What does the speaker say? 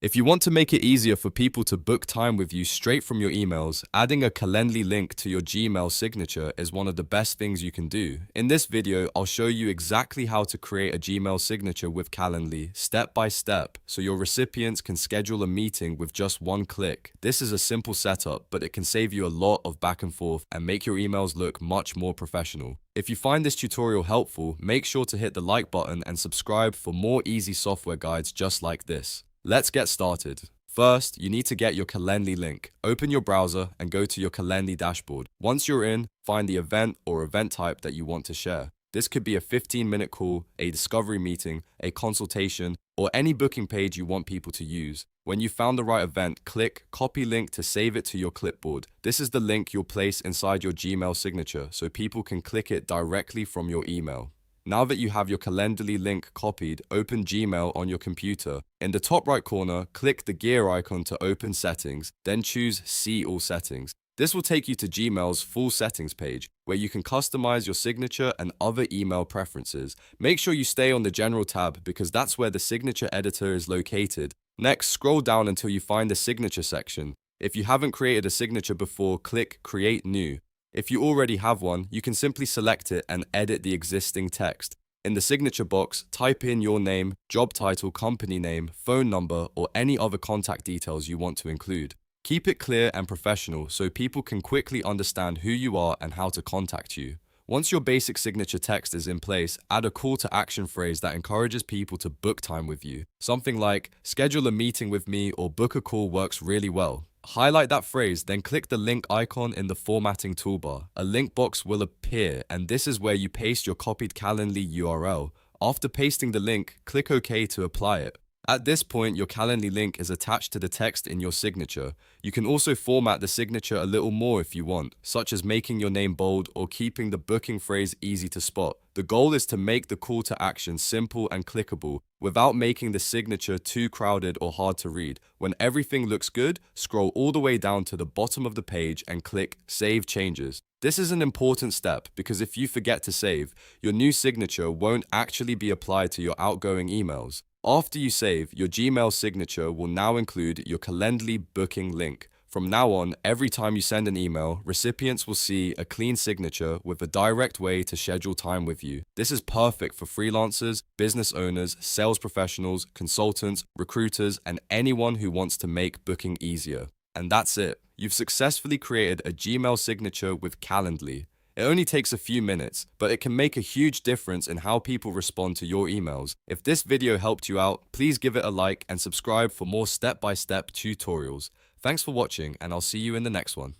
If you want to make it easier for people to book time with you straight from your emails, adding a Calendly link to your Gmail signature is one of the best things you can do. In this video, I'll show you exactly how to create a Gmail signature with Calendly, step by step, so your recipients can schedule a meeting with just one click. This is a simple setup, but it can save you a lot of back and forth and make your emails look much more professional. If you find this tutorial helpful, make sure to hit the like button and subscribe for more easy software guides just like this. Let's get started. First, you need to get your Calendly link. Open your browser and go to your Calendly dashboard. Once you're in, find the event or event type that you want to share. This could be a 15-minute call, a discovery meeting, a consultation, or any booking page you want people to use. When you found the right event, click Copy Link to save it to your clipboard. This is the link you'll place inside your Gmail signature so people can click it directly from your email. Now that you have your Calendly link copied, open Gmail on your computer. In the top right corner, click the gear icon to open settings, then choose See All Settings. This will take you to Gmail's full settings page, where you can customize your signature and other email preferences. Make sure you stay on the General tab because that's where the signature editor is located. Next, scroll down until you find the signature section. If you haven't created a signature before, click Create New. If you already have one, you can simply select it and edit the existing text. In the signature box, type in your name, job title, company name, phone number, or any other contact details you want to include. Keep it clear and professional so people can quickly understand who you are and how to contact you. Once your basic signature text is in place, add a call to action phrase that encourages people to book time with you. Something like, schedule a meeting with me or book a call works really well. Highlight that phrase, then click the link icon in the formatting toolbar. A link box will appear, and this is where you paste your copied Calendly URL. After pasting the link, click OK to apply it. At this point, your Calendly link is attached to the text in your signature. You can also format the signature a little more if you want, such as making your name bold or keeping the booking phrase easy to spot. The goal is to make the call to action simple and clickable, without making the signature too crowded or hard to read. When everything looks good, scroll all the way down to the bottom of the page and click Save Changes. This is an important step because if you forget to save, your new signature won't actually be applied to your outgoing emails. After you save, your Gmail signature will now include your Calendly booking link. From now on, every time you send an email, recipients will see a clean signature with a direct way to schedule time with you. This is perfect for freelancers, business owners, sales professionals, consultants, recruiters, and anyone who wants to make booking easier. And that's it. You've successfully created a Gmail signature with Calendly. It only takes a few minutes, but it can make a huge difference in how people respond to your emails. If this video helped you out, please give it a like and subscribe for more step-by-step tutorials. Thanks for watching, and I'll see you in the next one.